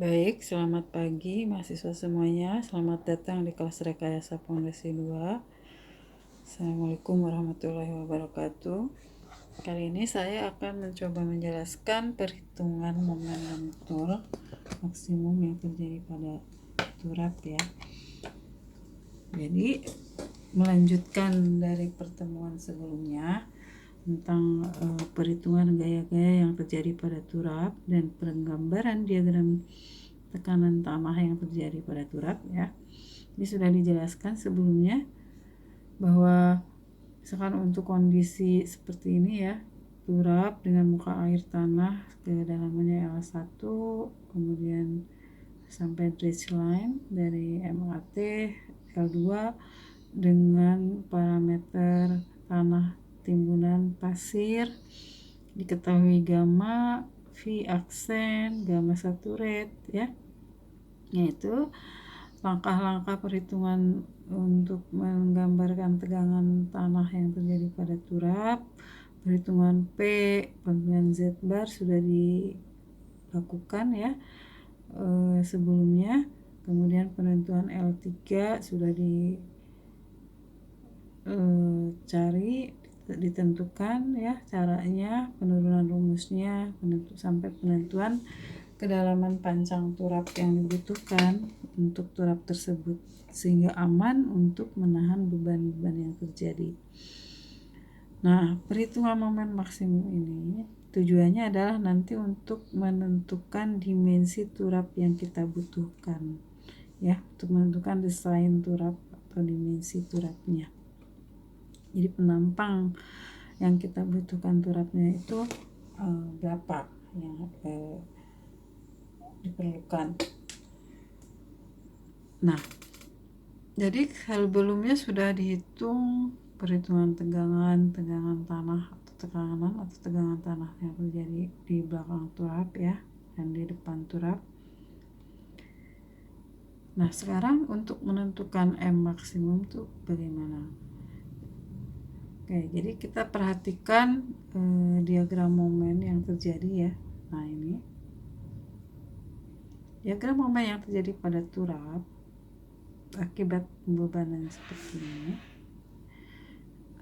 Baik, selamat pagi mahasiswa semuanya. Selamat datang di kelas Rekayasa Pondasi 2. Assalamualaikum warahmatullahi wabarakatuh. Kali ini saya akan mencoba menjelaskan perhitungan momentum maksimum yang terjadi pada turap ya. Jadi, melanjutkan dari pertemuan sebelumnya tentang perhitungan gaya-gaya yang terjadi pada turap dan penggambaran diagram tekanan tanah yang terjadi pada turap ya. Ini sudah dijelaskan sebelumnya bahwa misalkan untuk kondisi seperti ini ya, turap dengan muka air tanah kedalamannya L1, kemudian sampai dredge line dari MAT L2 dengan parameter tanah timbunan pasir diketahui gamma, V aksen, gamma saturate ya, yaitu langkah-langkah perhitungan untuk menggambarkan tegangan tanah yang terjadi pada turap. Perhitungan P, perhitungan Z bar sudah dilakukan ya sebelumnya. Kemudian penentuan L3 sudah ditentukan ya caranya, penurunan rumusnya, sampai penentuan kedalaman pancang turap yang dibutuhkan untuk turap tersebut sehingga aman untuk menahan beban-beban yang terjadi. Nah, perhitungan momen maksimum ini tujuannya adalah nanti untuk menentukan dimensi turap yang kita butuhkan ya, untuk menentukan desain turap atau dimensi turapnya. Jadi penampang yang kita butuhkan turapnya itu berapa yang diperlukan. Nah, jadi sebelumnya sudah dihitung perhitungan tegangan tanah atau tegangan tanah yang terjadi di belakang turap ya dan di depan turap. Nah, sekarang untuk menentukan M maksimum itu bagaimana? Oke, jadi kita perhatikan diagram momen yang terjadi ya. Nah, ini diagram momen yang terjadi pada turap akibat pembebanan seperti ini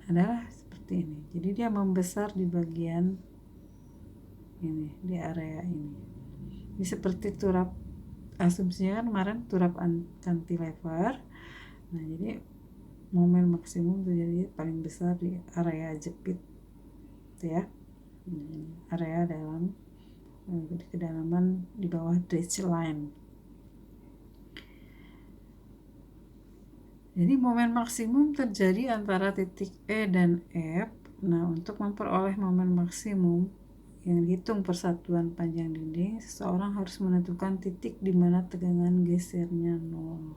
adalah seperti ini. Jadi dia membesar di bagian ini, di area ini. Ini seperti turap, asumsinya kan kemarin turap cantilever. Nah, jadi momen maksimum terjadi paling besar di area jepit ya, area dalam kedalaman di bawah dredge line. Jadi momen maksimum terjadi antara titik E dan F. Nah, untuk memperoleh momen maksimum yang dihitung persatuan panjang dinding, seseorang harus menentukan titik di mana tegangan gesernya 0.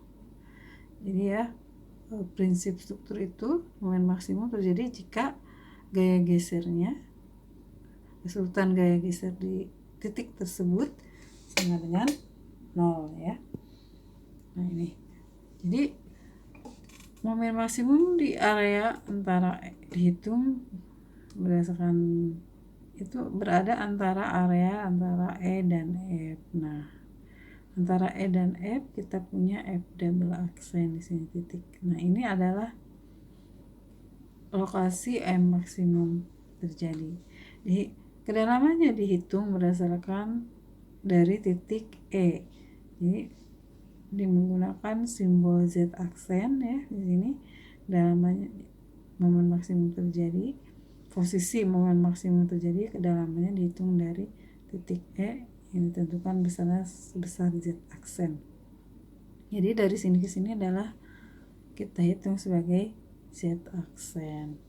Jadi ya, prinsip struktur itu momen maksimum terjadi jika gaya gesernya, resultan gaya geser di titik tersebut sama dengan 0 ya. Nah, ini. Jadi momen maksimum di area antara dihitung berdasarkan itu berada antara area antara E dan F. Nah, antara E dan F kita punya F double aksen di sini titik. Nah, ini adalah lokasi M maksimum terjadi. Jadi kedalamannya dihitung berdasarkan dari titik E. Jadi menggunakan simbol Z aksen ya di sini, kedalamannya momen maksimum terjadi, posisi momen maksimum terjadi, kedalamannya dihitung dari titik E yang ditentukan besarnya sebesar Z aksen. Jadi dari sini ke sini adalah kita hitung sebagai Z aksen.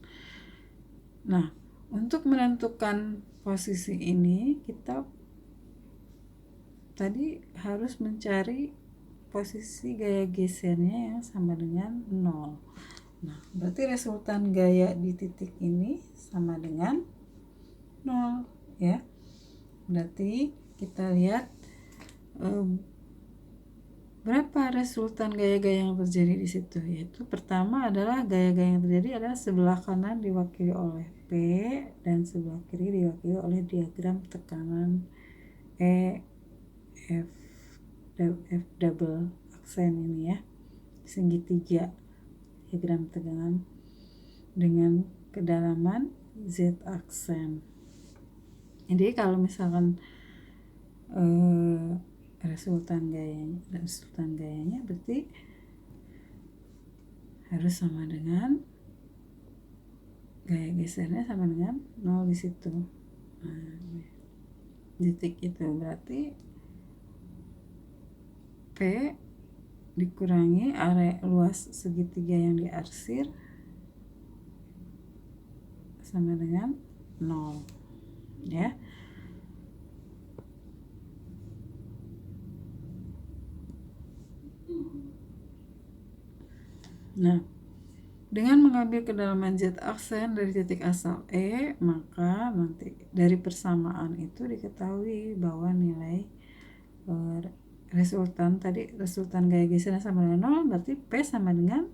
Nah, untuk menentukan posisi ini kita tadi harus mencari posisi gaya gesernya yang sama dengan 0. Nah, berarti resultan gaya di titik ini sama dengan 0 ya. Berarti kita lihat berapa resultan gaya-gaya yang terjadi di situ. Yaitu pertama adalah gaya-gaya yang terjadi adalah sebelah kanan diwakili oleh P dan sebelah kiri diwakili oleh diagram tekanan E, F, F double aksen ini ya, segitiga diagram tegangan dengan kedalaman Z aksen. Jadi kalau misalkan resultan gayanya berarti harus sama dengan gaya gesernya sama dengan 0 di situ. Nah, titik itu berarti P dikurangi area luas segitiga yang diarsir sama dengan 0 ya. Nah, dengan mengambil kedalaman Z aksen dari titik asal E, maka nanti dari persamaan itu diketahui bahwa nilai resultan gaya gesernya sama dengan 0, berarti P sama dengan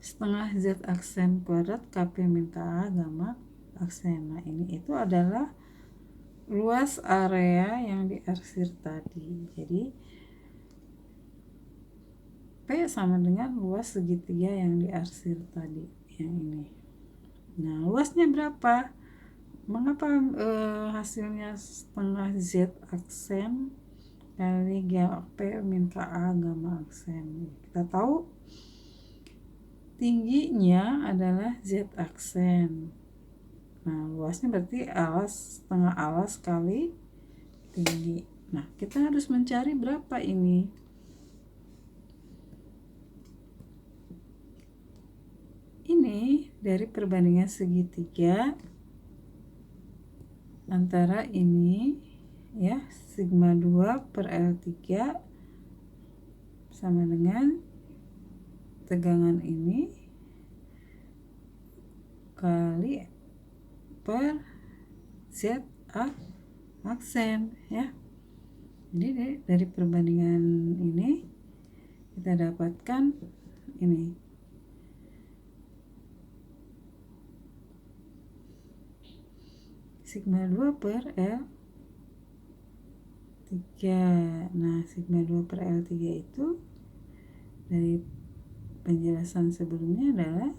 setengah Z aksen kuadrat KP min KA gamma aksen. Nah, ini itu adalah luas area yang diarsir tadi. Jadi P sama dengan luas segitiga yang diarsir tadi, yang ini. Nah, luasnya berapa? Mengapa hasilnya setengah Z aksen kali P min KA gamma aksen? Kita tahu tingginya adalah Z aksen. Nah, luasnya berarti setengah alas kali tinggi. Nah, kita harus mencari berapa ini. Ini dari perbandingan segitiga antara ini ya, sigma 2 per L3 sama dengan tegangan ini kali per Z aksen ya. Jadi dari perbandingan ini kita dapatkan ini sigma 2 per L3. Nah, sigma 2 per L3 itu dari penjelasan sebelumnya adalah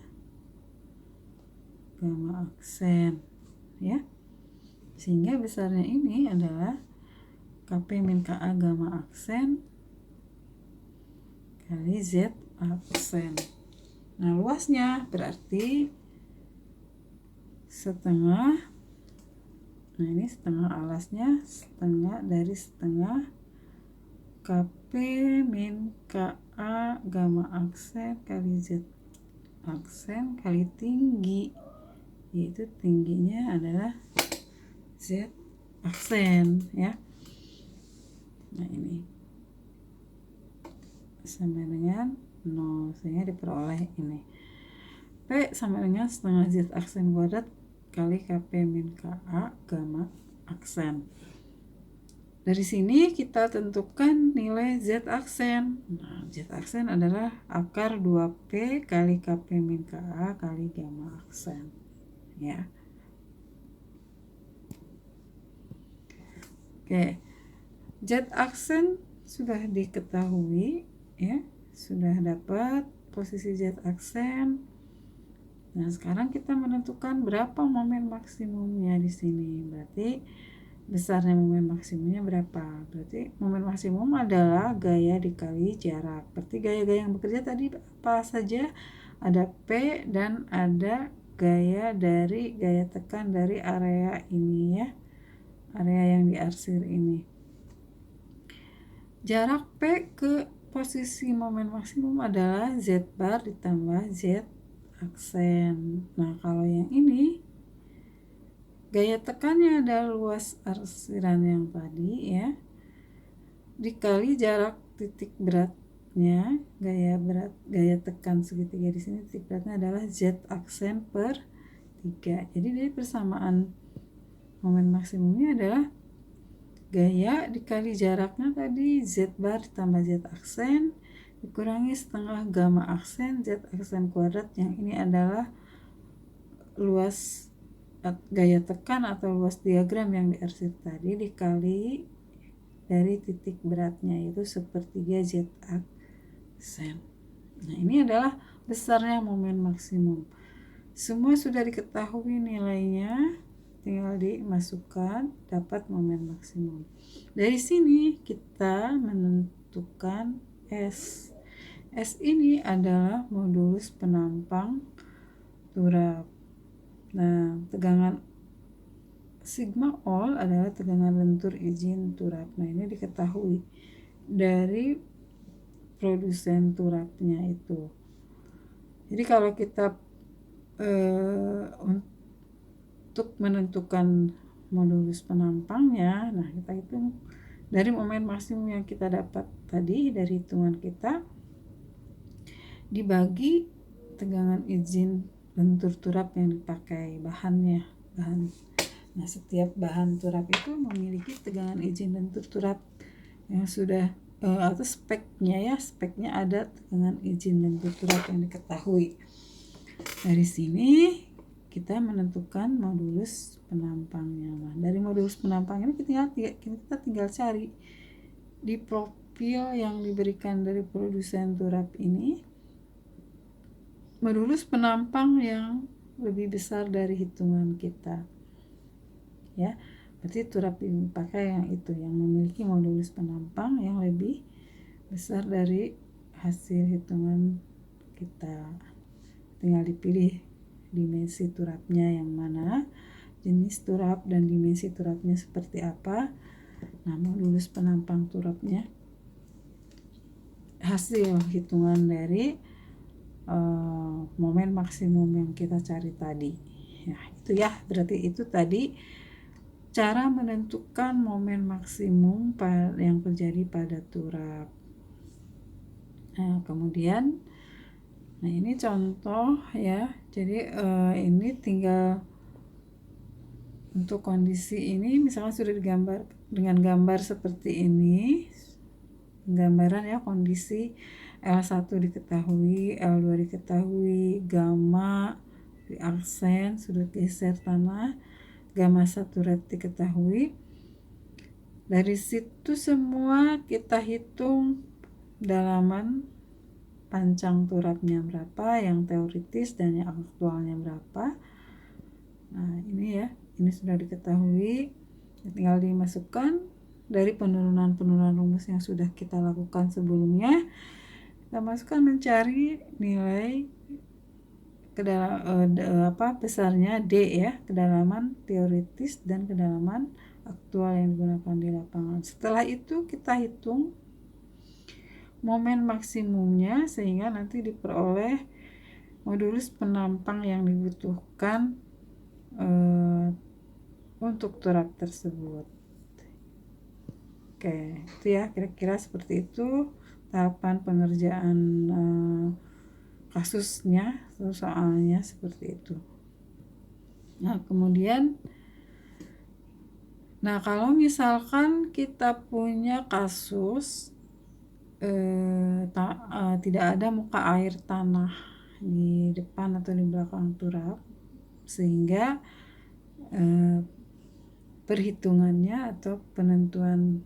gamma aksen ya. Sehingga besarnya ini adalah KP min KA gamma aksen kali Z aksen. Nah, luasnya berarti setengah. Nah, ini setengah alasnya, setengah dari setengah KP min KA gamma aksen kali Z aksen kali tinggi, yaitu tingginya adalah Z aksen ya. Nah, ini sama dengan 0, sehingga diperoleh ini P sama dengan setengah Z aksen kuadrat kali KP min KA gamma aksen. Dari sini kita tentukan nilai Z aksen. Nah, Z aksen adalah akar 2P kali KP min KA kali gamma aksen ya. Oke, Z aksen sudah diketahui ya, sudah dapat posisi Z aksen. Nah, sekarang kita menentukan berapa momen maksimumnya di sini. Berarti besarnya momen maksimumnya berapa? Berarti momen maksimum adalah gaya dikali jarak. Berarti gaya-gaya yang bekerja tadi apa saja? Ada P dan ada gaya tekan dari area ini ya. Area yang diarsir ini. Jarak P ke posisi momen maksimum adalah Z bar ditambah Z aksen. Nah, kalau yang ini gaya tekannya ada luas arsiran yang tadi ya, dikali jarak titik beratnya, gaya tekan segitiga di sini titik beratnya adalah Z aksen per 3. Jadi dari persamaan momen maksimumnya adalah gaya dikali jaraknya tadi Z bar ditambah Z aksen dikurangi setengah gamma aksen Z aksen kuadrat, yang ini adalah luas gaya tekan atau luas diagram yang diarsir tadi dikali dari titik beratnya, yaitu 1/3 Z aksen. Nah, ini adalah besarnya momen maksimum. Semua sudah diketahui nilainya, tinggal dimasukkan, dapat momen maksimum. Dari sini kita menentukan S. S ini adalah modulus penampang turap. Nah, tegangan sigma all adalah tegangan lentur izin turap. Nah, ini diketahui dari produsen turapnya itu. Jadi kalau kita untuk menentukan modulus penampangnya, nah kita hitung dari momen maksimum yang kita dapat tadi dari hitungan kita dibagi tegangan izin lentur turap yang dipakai bahannya. Nah, setiap bahan turap itu memiliki tegangan izin lentur turap yang sudah atau speknya ada tegangan izin lentur turap yang diketahui. Dari sini kita menentukan modulus penampangnya. Nah, dari modulus penampang ini kita tinggal cari di profil yang diberikan dari produsen turap ini modulus penampang yang lebih besar dari hitungan kita. Ya, berarti turap yang dipakai yang itu yang memiliki modulus penampang yang lebih besar dari hasil hitungan kita. Tinggal dipilih dimensi turapnya yang mana, jenis turap dan dimensi turapnya seperti apa. Nah, modulus penampang turapnya hasil hitungan dari momen maksimum yang kita cari tadi. Nah, itu ya, berarti itu tadi cara menentukan momen maksimum yang terjadi pada turap. Nah, kemudian ini contoh ya. Jadi ini tinggal untuk kondisi ini misalnya sudah digambar dengan gambar seperti ini. Gambaran ya, kondisi L1 diketahui, L2 diketahui, gamma di aksen sudut geser tanah, gamma saturat diketahui. Dari situ semua kita hitung dalaman panjang turapnya berapa, yang teoritis dan yang aktualnya berapa. Nah, ini ya, ini sudah diketahui, tinggal dimasukkan dari penurunan rumus yang sudah kita lakukan sebelumnya. Kita masukkan mencari nilai besarnya D ya, kedalaman teoritis dan kedalaman aktual yang digunakan di lapangan. Setelah itu kita hitung momen maksimumnya sehingga nanti diperoleh modulus penampang yang dibutuhkan untuk turap tersebut. Oke, itu ya, kira-kira seperti itu tahapan pengerjaan kasusnya, soalnya seperti itu. Nah, kemudian kalau misalkan kita punya kasus tidak ada muka air tanah di depan atau di belakang turap, sehingga perhitungannya atau penentuan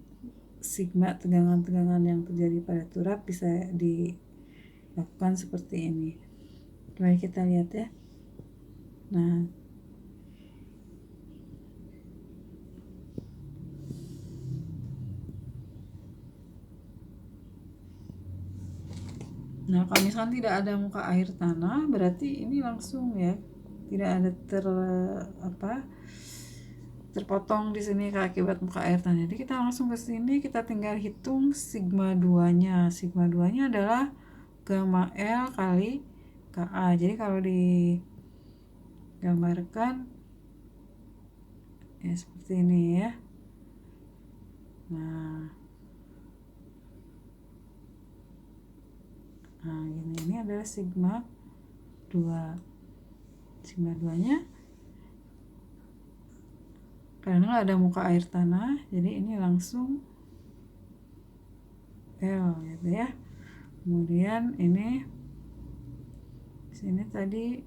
sigma tegangan-tegangan yang terjadi pada turap bisa dilakukan seperti ini. Mari kita lihat ya. Nah, kalau misalkan tidak ada muka air tanah, berarti ini langsung ya, tidak ada terpotong di sini akibat muka air tanah. Jadi kita langsung ke sini, kita tinggal hitung sigma 2-nya. Sigma 2-nya adalah gamma L kali KA. Jadi kalau digambarkan ya seperti ini ya. Nah, ini adalah sigma 2. Sigma 2-nya karena ada muka air tanah, jadi ini langsung L gitu ya. Kemudian ini sini tadi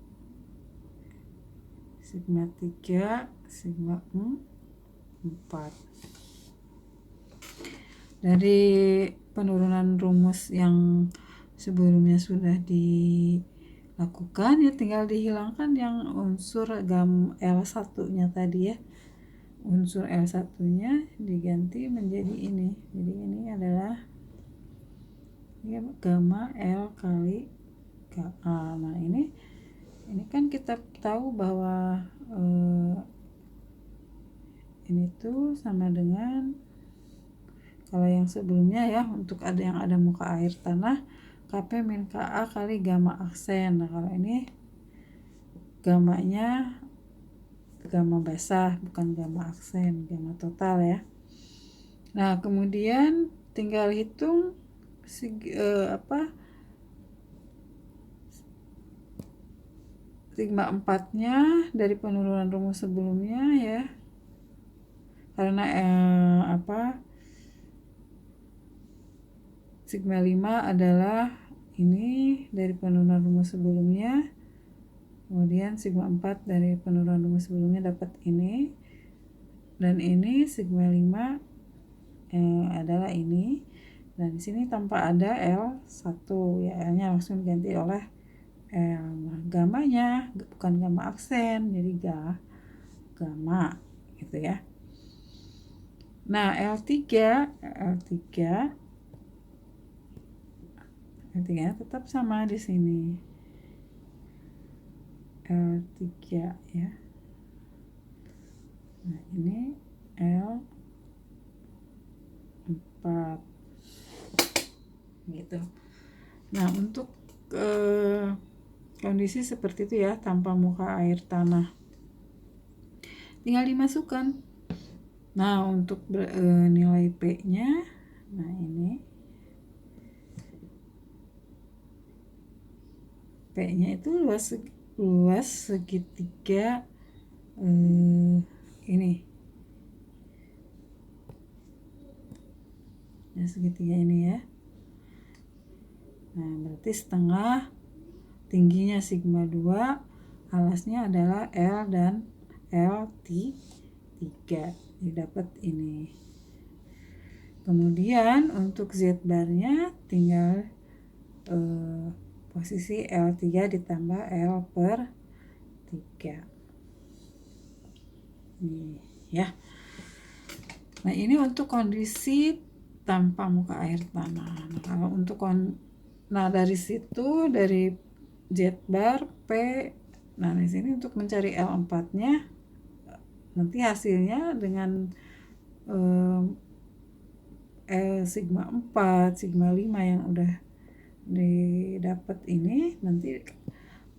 sigma 3, sigma 4. Dari penurunan rumus yang sebelumnya sudah dilakukan, ya tinggal dihilangkan yang unsur L1 nya tadi ya. Unsur L1 nya diganti menjadi ini. Jadi ini adalah ya, gamma L kali Ka. Nah ini kan kita tahu bahwa ini tuh sama dengan, kalau yang sebelumnya ya, untuk yang ada muka air tanah, Kp min Ka kali gamma aksen. Nah kalau ini gamanya gamma basah, bukan gamma aksen, gamma total ya. Nah kemudian tinggal hitung sigma 4 nya dari penurunan rumus sebelumnya ya, karena sigma 5 adalah ini dari penurunan rumus sebelumnya, kemudian sigma 4 dari penurunan rumus sebelumnya dapat ini, dan ini sigma 5 adalah ini, dan di sini tanpa ada L1 ya, L-nya langsung diganti oleh L. Nah, gamanya bukan gamma aksen, jadi gamma gitu ya. Nah, L3 tetap sama di sini. L3 ya. Nah, ini L4 gitu. Nah, untuk kondisi seperti itu ya, tanpa muka air tanah, tinggal dimasukkan. Nah, untuk nilai P nya, nah ini P nya itu luas segitiga ini ya, segitiga ini ya. Nah berarti setengah, tingginya sigma 2, alasnya adalah L dan L3, didapat ini. Kemudian untuk Z barnya tinggal posisi L3 ditambah L per 3 ini ya. Nah ini untuk kondisi tanpa muka air tanah. Nah kalau untuk dari situ, dari Z bar P, nah di sini untuk mencari L4 nya, nanti hasilnya dengan sigma 4, sigma 5 yang udah didapat ini, nanti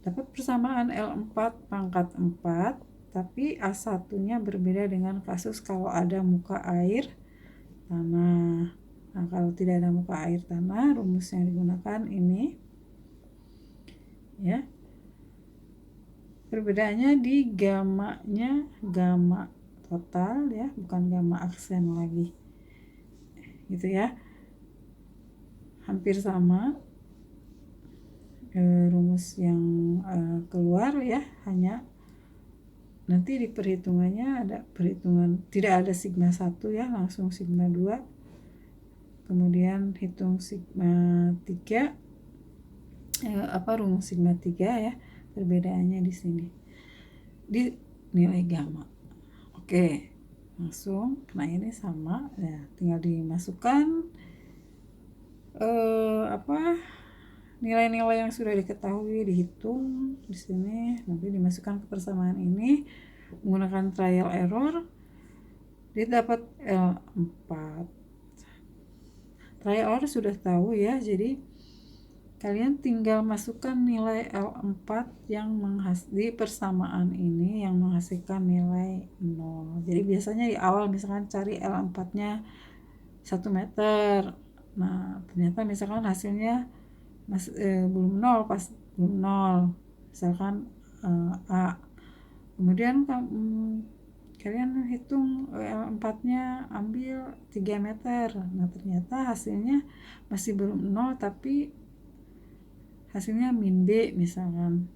dapat persamaan L4 pangkat 4, tapi A1 nya berbeda dengan kasus kalau ada muka air tanah. Nah kalau tidak ada muka air tanah, rumus yang digunakan ini ya. Perbedaannya di gamanya, gamma total ya, bukan gamma aksen lagi gitu ya. Hampir sama rumus yang keluar ya, hanya nanti di perhitungannya ada perhitungan, tidak ada sigma 1 ya, langsung sigma 2, kemudian hitung sigma 3 rumus sigma 3 ya, perbedaannya di sini di nilai gamma. Oke, langsung, nah ini sama ya, tinggal dimasukkan nilai-nilai yang sudah diketahui, dihitung di sini, nanti dimasukkan ke persamaan ini menggunakan trial error, didapat L4. Trial error sudah tahu ya, jadi kalian tinggal masukkan nilai L4 yang di persamaan ini yang menghasilkan nilai 0. Jadi biasanya di awal misalkan cari L4 nya 1 meter, nah ternyata misalkan hasilnya belum 0, pas belum 0 misalkan A, kemudian kalian hitung L4 nya ambil 3 meter, nah ternyata hasilnya masih belum 0 tapi hasilnya min B misalkan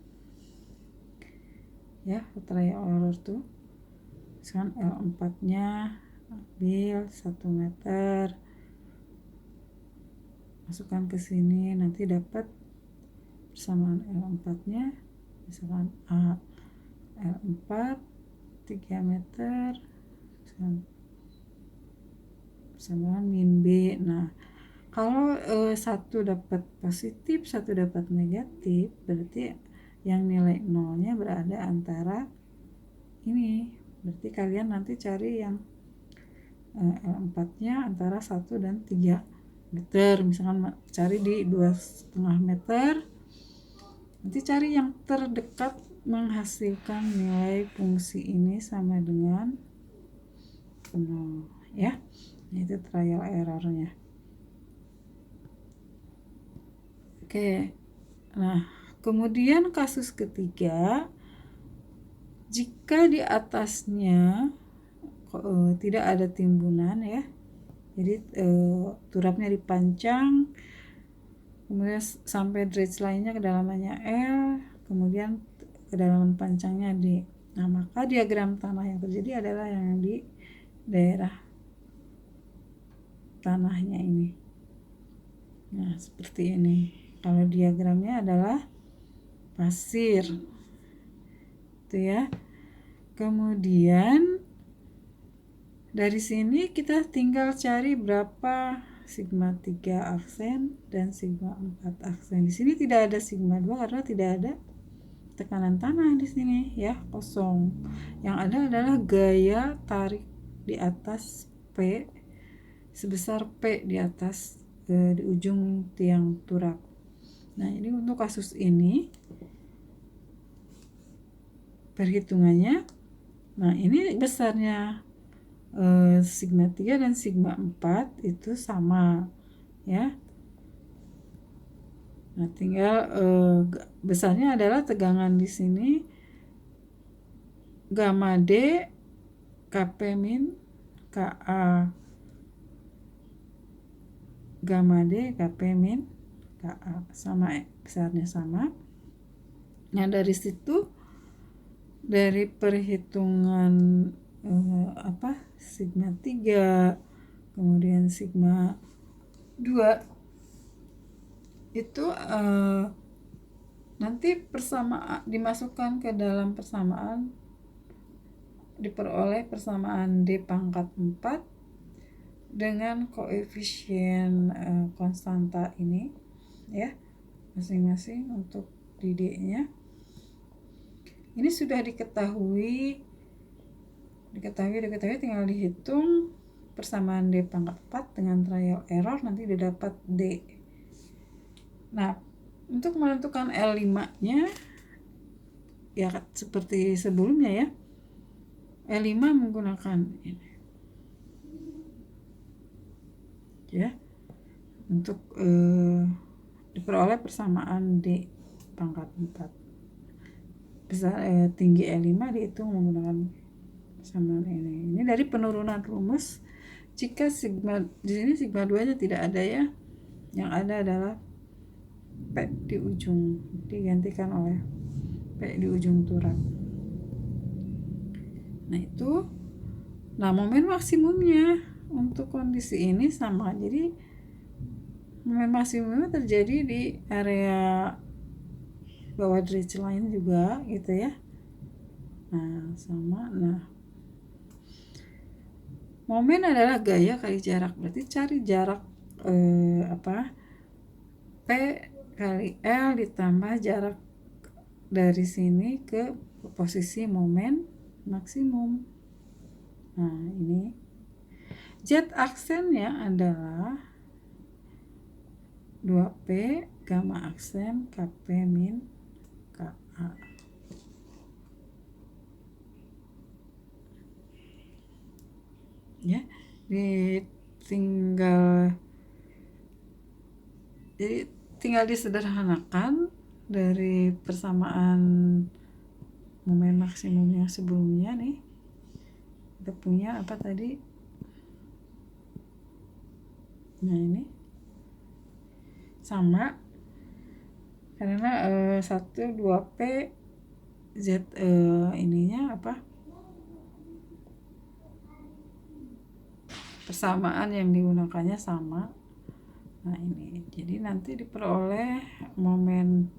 ya, trial error tuh misalkan L4 nya ambil 1 meter, masukkan ke sini, nanti dapat persamaan L4 nya misalkan A L4 3 meter persamaan min B. Nah, kalau satu dapat positif, satu dapat negatif, berarti yang nilai nolnya berada antara ini. Berarti kalian nanti cari yang L4 nya antara 1 dan 3 meter, misalkan cari di 2,5 meter, nanti cari yang terdekat menghasilkan nilai fungsi ini sama dengan 0 ya. Itu trial errornya. Oke, nah kemudian kasus ketiga, jika di atasnya tidak ada timbunan ya, jadi turapnya dipancang, kemudian sampai dredge lainnya kedalamannya L, kemudian kedalaman pancangnya D. Nah, maka diagram tanah yang terjadi adalah yang di daerah tanahnya ini. Nah, seperti ini. Kalau diagramnya adalah pasir. Itu ya. Kemudian dari sini kita tinggal cari berapa sigma 3 aksen dan sigma 4 aksen. Di sini tidak ada sigma 2 karena tidak ada tekanan tanah di sini ya, kosong. Yang ada adalah gaya tarik di atas P sebesar P di atas di ujung tiang turap. Nah, ini untuk kasus ini perhitungannya. Nah, ini besarnya sigma 3 dan sigma 4 itu sama ya. Nah, tinggal besarnya adalah tegangan di sini gamma D Kp min Ka, gamma D Kp min Ka, sama besarnya sama. Nah, dari situ dari perhitungan sigma 3 kemudian sigma 2 itu nanti persamaan dimasukkan ke dalam persamaan, diperoleh persamaan D pangkat 4 dengan koefisien konstanta ini ya, masing-masing untuk di D nya. Ini sudah diketahui tinggal dihitung persamaan D pangkat 4 dengan trial error, nanti didapat D. Nah, untuk menentukan L5 nya ya seperti sebelumnya ya, L5 menggunakan ini ya, untuk diperoleh persamaan D pangkat 4 besar tinggi L5 dihitung menggunakan persamaan ini. Ini dari penurunan rumus. Jika sigma di sini sigma 2 nya tidak ada ya, yang ada adalah P di ujung, digantikan oleh P di ujung turap. Nah, itu momen maksimumnya untuk kondisi ini sama. Jadi momen maksimumnya terjadi di area bawah dredge line juga gitu ya. Nah, sama. Nah, momen adalah gaya kali jarak, berarti cari jarak P kali L ditambah jarak dari sini ke posisi momen maksimum. Nah, ini Z aksennya adalah 2P gamma aksen Kp min Ka. Ya, tinggal disederhanakan dari persamaan momen maksimum yang sebelumnya nih. Kita punya apa tadi? Nah, ini sama karena 2P Z ininya apa? Persamaan yang digunakannya sama. Nah ini, jadi nanti diperoleh momen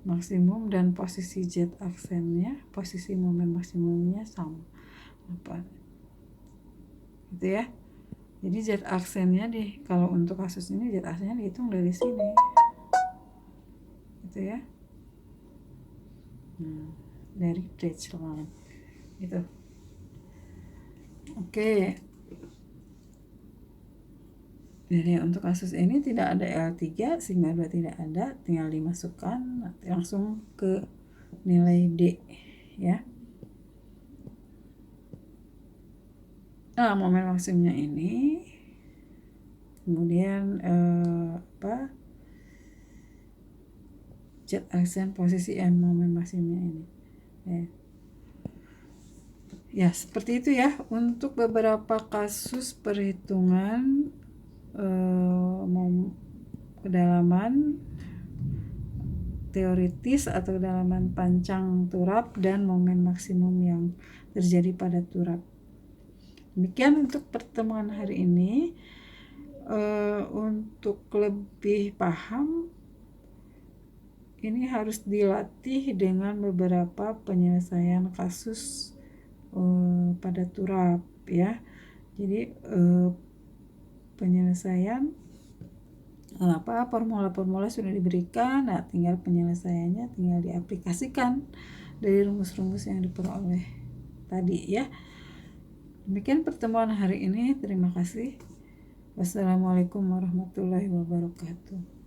maksimum dan posisi Z aksennya, posisi momen maksimumnya sama apa gitu ya. Jadi Z aksennya kalau untuk kasus ini Z aksennya dihitung dari sini gitu ya. Dari Dutchland gitu. Oke. Jadi untuk kasus ini tidak ada L3, sigma 2 tidak ada, tinggal dimasukkan langsung ke nilai D ya. Nah, momen maksimumnya ini, kemudian Z aksen posisi M momen maksimumnya ini ya seperti itu ya untuk beberapa kasus perhitungan kedalaman teoritis atau kedalaman pancang turap dan momen maksimum yang terjadi pada turap. Demikian untuk pertemuan hari ini. Untuk lebih paham ini harus dilatih dengan beberapa penyelesaian kasus pada turap ya. Jadi penyelesaian formula-formula sudah diberikan, nah tinggal penyelesaiannya tinggal diaplikasikan dari rumus-rumus yang diperoleh tadi ya. Demikian pertemuan hari ini, terima kasih. Wassalamualaikum warahmatullahi wabarakatuh.